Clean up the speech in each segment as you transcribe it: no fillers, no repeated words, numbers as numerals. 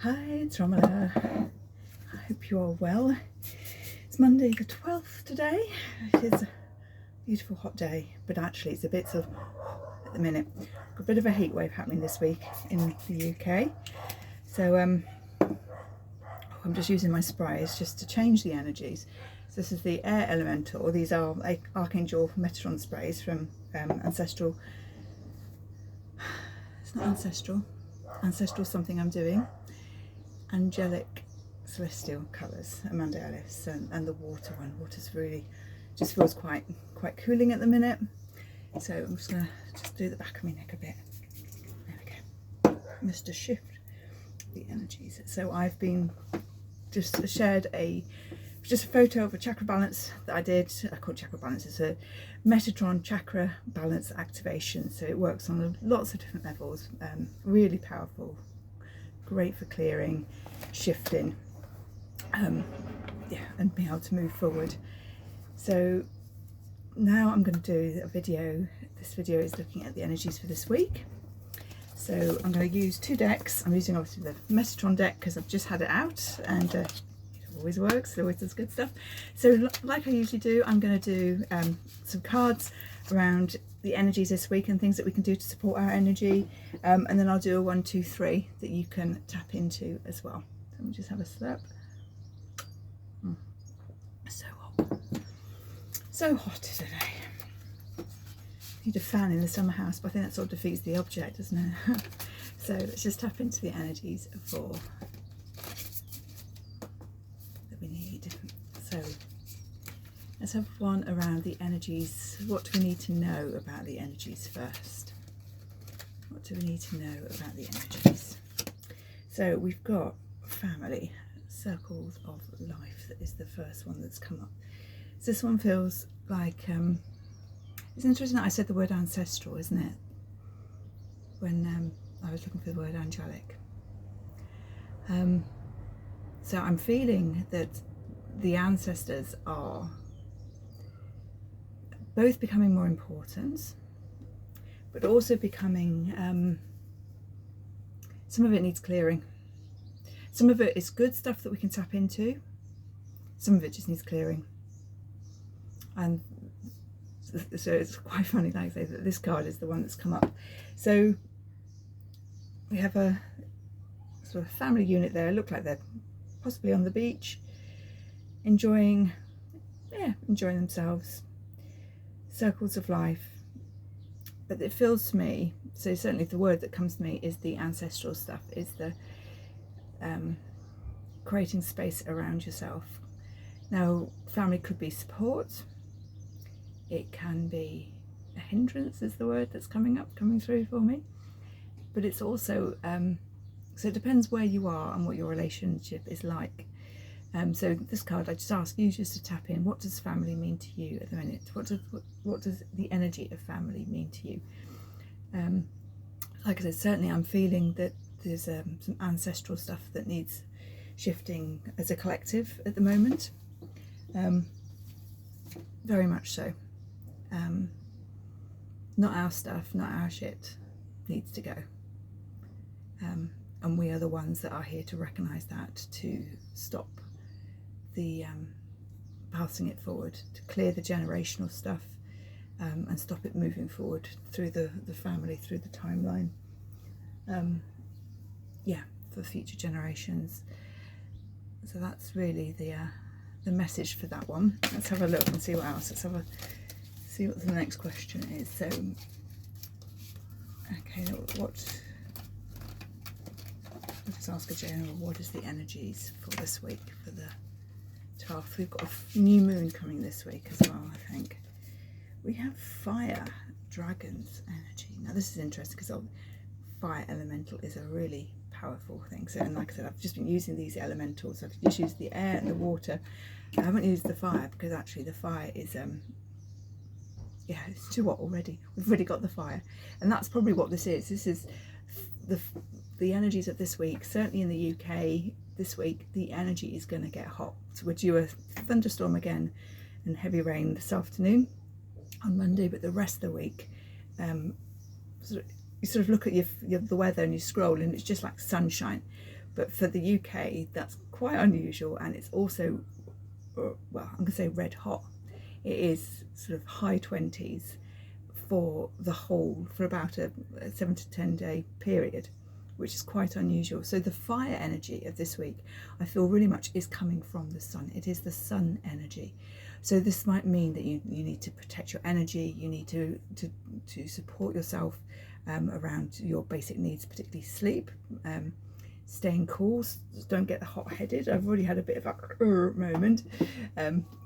Hi, it's Romola. I hope you are well. It's Monday the 12th today. It is a beautiful hot day, but actually it's a bit sort of at the minute. Got a bit of a heat wave happening this week in the UK. So I'm just using my sprays just to change the energies. So this is the air elemental. These are Archangel Metatron sprays from Ancestral. It's not Ancestral. Ancestral something I'm doing. Angelic celestial colours, Amanda Ellis, and the water one. Water's really just feels quite cooling at the minute. So I'm just gonna do the back of my neck a bit. There we go. Just to shift the energies. So I've been just shared a photo of a chakra balance that I did. I call it chakra balance. It's a Metatron chakra balance activation. So it works on lots of different levels. Really powerful. Great for clearing, shifting, and being able to move forward. So now I'm going to do a video. This video is looking at the energies for this week. So I'm going to use two decks. I'm using obviously the Metatron deck because I've just had it out, and it always works. It always does good stuff. So like I usually do, I'm going to do some cards around the energies this week and things that we can do to support our energy, and then I'll do a 1, 2, 3 that you can tap into as well. So let me just have a slurp. So hot today. Need a fan in the summer house, but I think that sort of defeats the object, doesn't it? So let's just tap into the energies that we need. So let's have one around the energies. What do we need to know about the energies first? What do we need to know about the energies? So we've got family, circles of life. That is the first one that's come up. So this one feels like, it's interesting that I said the word ancestral, isn't it? When I was looking for the word angelic. So I'm feeling that the ancestors are both becoming more important, but also becoming, some of it needs clearing. Some of it is good stuff that we can tap into. Some of it just needs clearing. And so it's quite funny, like I say, that this card is the one that's come up. So we have a sort of family unit there. Look like they're possibly on the beach, enjoying themselves. Circles of life. But it feels to me, so certainly the word that comes to me is the ancestral stuff, is the creating space around yourself. Now, family could be support. It can be a hindrance, is the word that's coming through for me. But it's also, so it depends where you are and what your relationship is like. So this card, I just ask you just to tap in. What does family mean to you at the minute? What does the energy of family mean to you? Like I said, certainly I'm feeling that there's some ancestral stuff that needs shifting as a collective at the moment. Very much so. Not our stuff, not our shit needs to go. And we are the ones that are here to recognise that, to stop the passing it forward, to clear the generational stuff, and stop it moving forward through the family, through the timeline. For future generations. So that's really the message for that one. Let's have a look and see what else. See what the next question is. So, okay, I'll just ask a general. What is the energies for this week, for the 12th? We've got a new moon coming this week as well, I think. We have fire, dragons energy. Now this is interesting because fire elemental is a really powerful thing. So, and like I said, I've just been using these elementals. I've just used the air and the water. I haven't used the fire because actually the fire is it's too hot already. We've already got the fire, and that's probably what this is. This is the energies of this week. Certainly in the UK this week, the energy is going to get hot. So we're due a thunderstorm again and heavy rain this afternoon on Monday, but the rest of the week, you sort of look at the weather and you scroll and it's just like sunshine. but for the UK that's quite unusual, and it's also, well, I'm going to say red hot. It is sort of high 20s for about a 7 to 10 day period, which is quite unusual. So the fire energy of this week, I feel really much is coming from the sun. It is the sun energy. So this might mean that you need to protect your energy, you need to support yourself around your basic needs, particularly sleep, staying cool, don't get hot-headed. I've already had a bit of a moment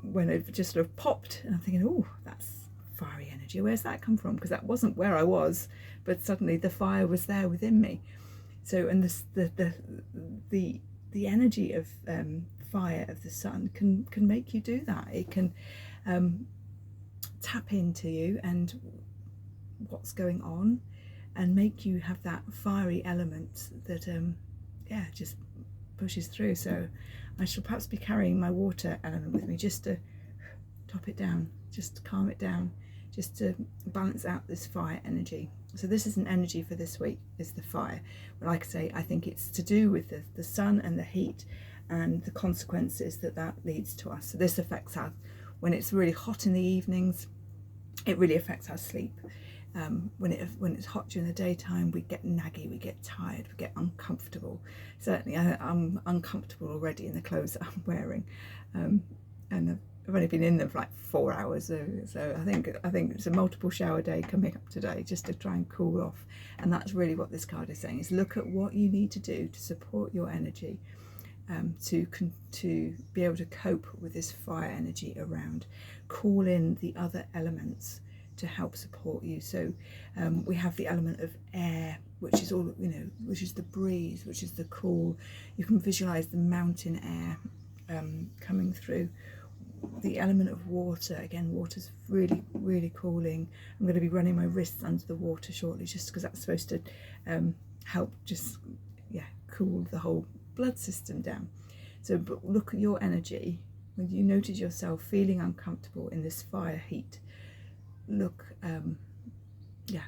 when it just sort of popped, and I'm thinking, oh, that's fiery energy. Where's that come from? Because that wasn't where I was, but suddenly the fire was there within me. So, and this, the energy of fire of the sun can make you do that. It can tap into you and what's going on, and make you have that fiery element that just pushes through. So I shall perhaps be carrying my water element with me, just to top it down, just to calm it down, just to balance out this fire energy. So this is an energy for this week, is the fire. But like I say, I think it's to do with the sun and the heat and the consequences that leads to us. So this affects our, when it's really hot in the evenings, it really affects our sleep. When it's hot during the daytime, we get naggy, we get tired, we get uncomfortable. Certainly I'm uncomfortable already in the clothes that I'm wearing, and I've only been in them for like 4 hours, so I think it's a multiple shower day coming up today, just to try and cool off. And that's really what this card is saying, is look at what you need to do to support your energy, to be able to cope with this fire energy around. Call in the other elements to help support you. So we have the element of air, which is all, which is the breeze, which is the cool. You can visualize the mountain air coming through. The element of water, again, water's really, really cooling. I'm going to be running my wrists under the water shortly, just because that's supposed to help just cool the whole blood system down. So but look at your energy when you notice yourself feeling uncomfortable in this fire heat. Look,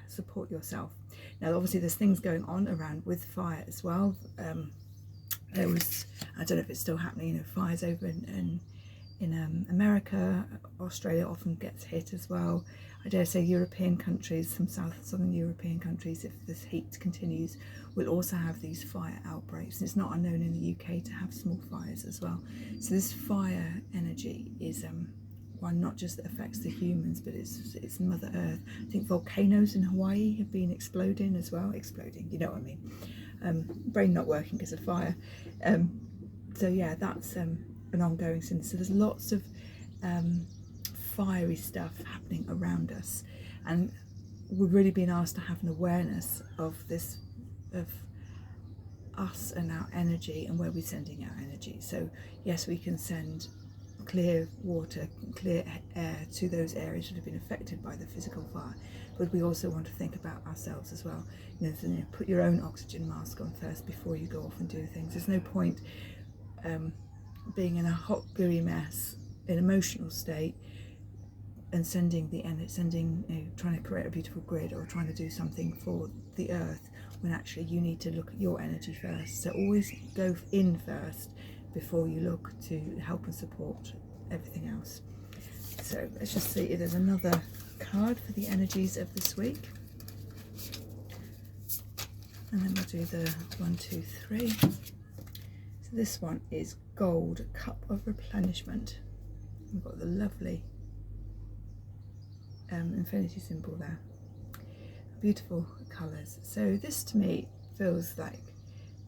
support yourself. Now obviously there's things going on around with fire as well. There was, I don't know if it's still happening, fires over in America. Australia often gets hit as well. I dare say European countries, some southern European countries, if this heat continues, will also have these fire outbreaks. And it's not unknown in the UK to have small fires as well. So this fire energy is one not just that affects the humans, but it's Mother Earth. I think volcanoes in Hawaii have been exploding as well. Exploding, you know what I mean. Brain not working because of fire. So yeah, that's an ongoing sin. So there's lots of fiery stuff happening around us, and we've really been asked to have an awareness of this, of us and our energy and where we're sending our energy. So yes, we can send clear water, clear air to those areas that have been affected by the physical fire, but we also want to think about ourselves as well. Put your own oxygen mask on first before you go off and do things. There's no point being in a hot gooey mess, an emotional state, and trying to create a beautiful grid or trying to do something for the earth, when actually you need to look at your energy first. So always go in first before you look to help and support everything else. So let's just see if there's another card for the energies of this week, and then we'll do the 1, 2, 3. So this one is Gold, Cup of Replenishment. We've got the lovely infinity symbol there. Beautiful colours. So this to me feels like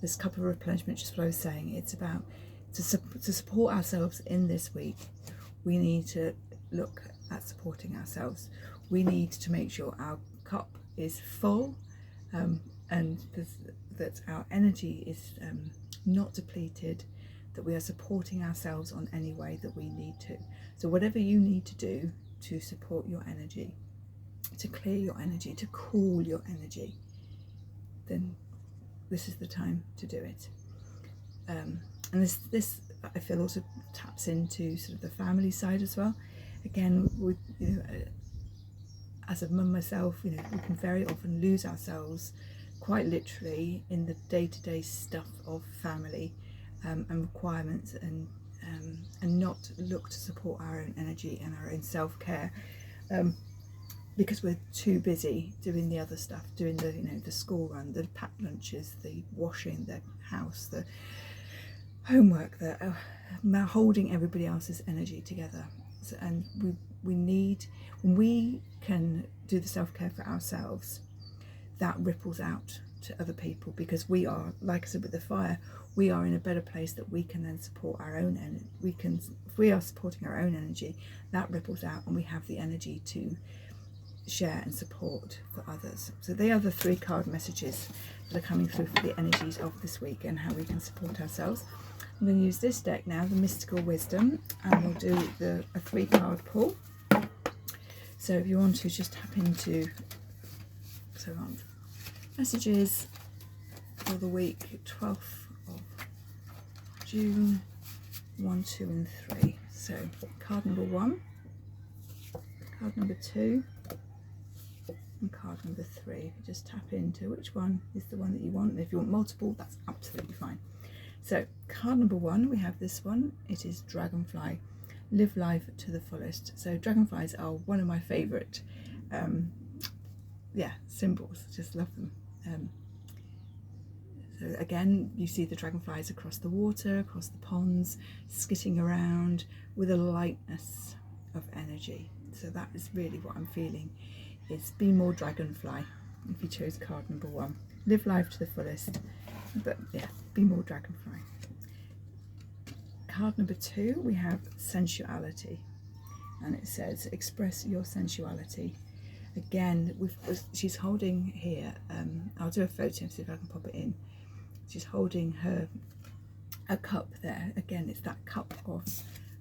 this cup of replenishment, just what I was saying. It's about to support ourselves in this week. We need to look at supporting ourselves. We need to make sure our cup is full, and that our energy is not depleted, that we are supporting ourselves on any way that we need to. So whatever you need to do to support your energy, to clear your energy, to cool your energy, then this is the time to do it. And this I feel also taps into sort of the family side as well. Again, with as a mum myself, we can very often lose ourselves quite literally in the day-to-day stuff of family and requirements, and not look to support our own energy and our own self-care, because we're too busy doing the other stuff, doing the, you know, the school run, the packed lunches, the washing the house, the homework, the holding everybody else's energy together. So, and we need, when we can do the self-care for ourselves, that ripples out to other people, because we are, like I said with the fire, we are in a better place that we can then support our own energy. We can, if we are supporting our own energy, that ripples out and we have the energy to share and support for others. So they are the 3 card messages that are coming through for the energies of this week and how we can support ourselves. I'm going to use this deck now, the Mystical Wisdom, and we'll do a 3 card pull. So if you want to just tap into, so on messages for the week 12th of June, 1, 2 and 3. So card number 1, card number 2 and card number 3. Just tap into which one is the one that you want, and if you want multiple, that's absolutely fine. So card number 1, we have this one. It is Dragonfly, live life to the fullest. So dragonflies are one of my favourite symbols. Just love them. So again, you see the dragonflies across the water, across the ponds, skitting around with a lightness of energy. So that is really what I'm feeling. It's be more dragonfly, if you chose card number 1. Live life to the fullest, but yeah, be more dragonfly. Card number 2, we have sensuality, and it says express your sensuality. Again, she's holding here, I'll do a photo and see if I can pop it in. She's holding a cup there. Again, it's that cup of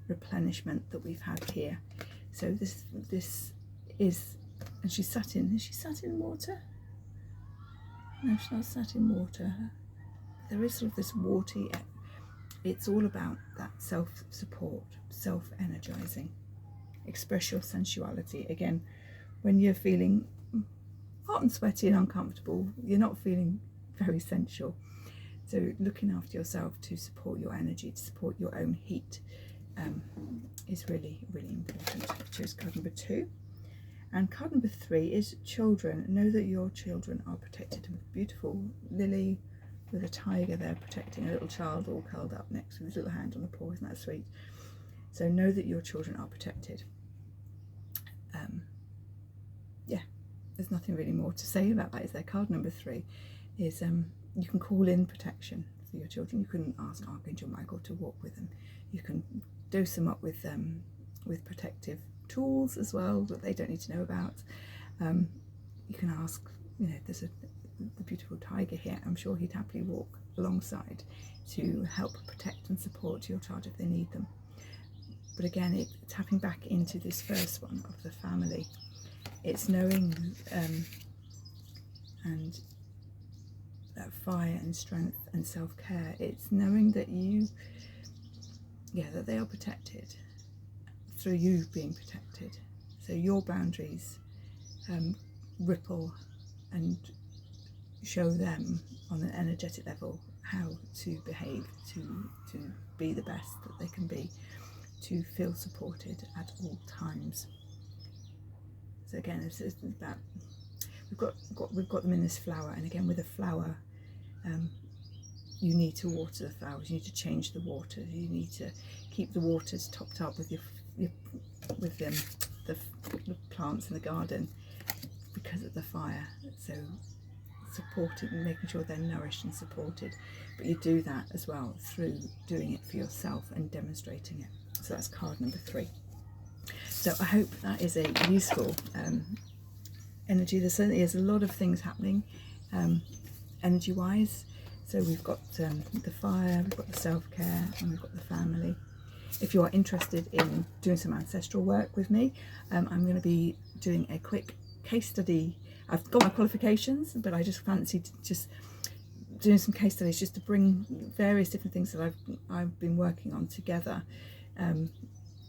replenishment that we've had here. So this is, and she's sat in, is she sat in water? No, she's not sat in water. There is sort of this watery, it's all about that self-support, self-energizing. Express your sensuality. Again, when you're feeling hot and sweaty and uncomfortable, you're not feeling very sensual. So looking after yourself to support your energy, to support your own heat, is really, really important. Choose card number 2. And card number 3 is children. Know that your children are protected. Beautiful lily with a tiger there protecting a little child all curled up next with his little hand on the paw. Isn't that sweet? So know that your children are protected. There's nothing really more to say about that, is there? Card number 3 is you can call in protection for your children. You can ask Archangel Michael to walk with them. You can dose them up with protective tools as well that they don't need to know about. You can ask, you know, there's the beautiful tiger here. I'm sure he'd happily walk alongside to help protect and support your child if they need them. But again, tapping back into this first one of the family, it's knowing and that fire and strength and self-care. It's knowing that that they are protected through you being protected. So your boundaries ripple and show them on an energetic level how to behave, to be the best that they can be, to feel supported at all times. So again, it's about, we've got them in this flower, and again with a flower, you need to water the flowers. You need to change the water. You need to keep the waters topped up with the plants in the garden because of the fire. So supporting and making sure they're nourished and supported, but you do that as well through doing it for yourself and demonstrating it. So that's card number 3. So I hope that is a useful energy. There certainly is a lot of things happening energy wise. So we've got the fire, we've got the self-care, and we've got the family. If you are interested in doing some ancestral work with me, I'm going to be doing a quick case study. I've got my qualifications, but I just fancied just doing some case studies just to bring various different things that I've been working on together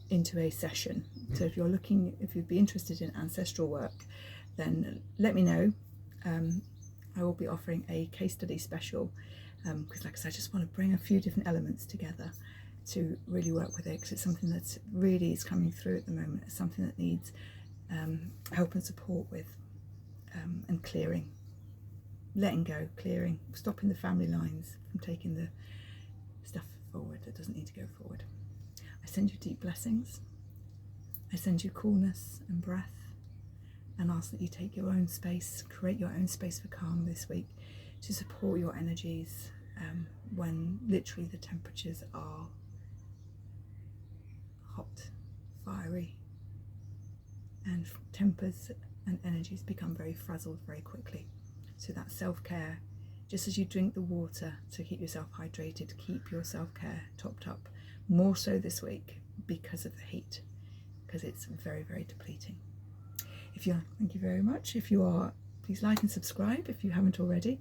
into a session. So if you'd be interested in ancestral work, then let me know, and I will be offering a case study special because like I said, I just want to bring a few different elements together to really work with it, because it's something that's really is coming through at the moment. It's something that needs help and support with, and clearing, letting go, clearing, stopping the family lines from taking the stuff forward that doesn't need to go forward. I send you deep blessings. I send you coolness and breath, and ask that you take your own space, create your own space for calm this week to support your energies when literally the temperatures are hot, fiery, and tempers and energies become very frazzled very quickly. So that self-care, just as you drink the water to keep yourself hydrated, keep your self-care topped up, more so this week because of the heat, because it's very, very depleting. Thank you very much. If you are, please like and subscribe if you haven't already.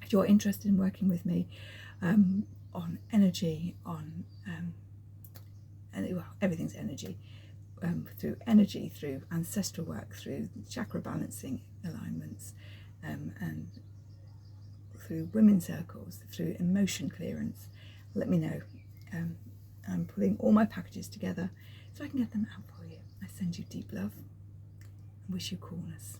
If you're interested in working with me on energy, on everything's energy, through ancestral work, through chakra balancing alignments, and through women's circles, through emotion clearance, let me know. I'm putting all my packages together so I can get them out for you. I send you deep love and wish you coolness.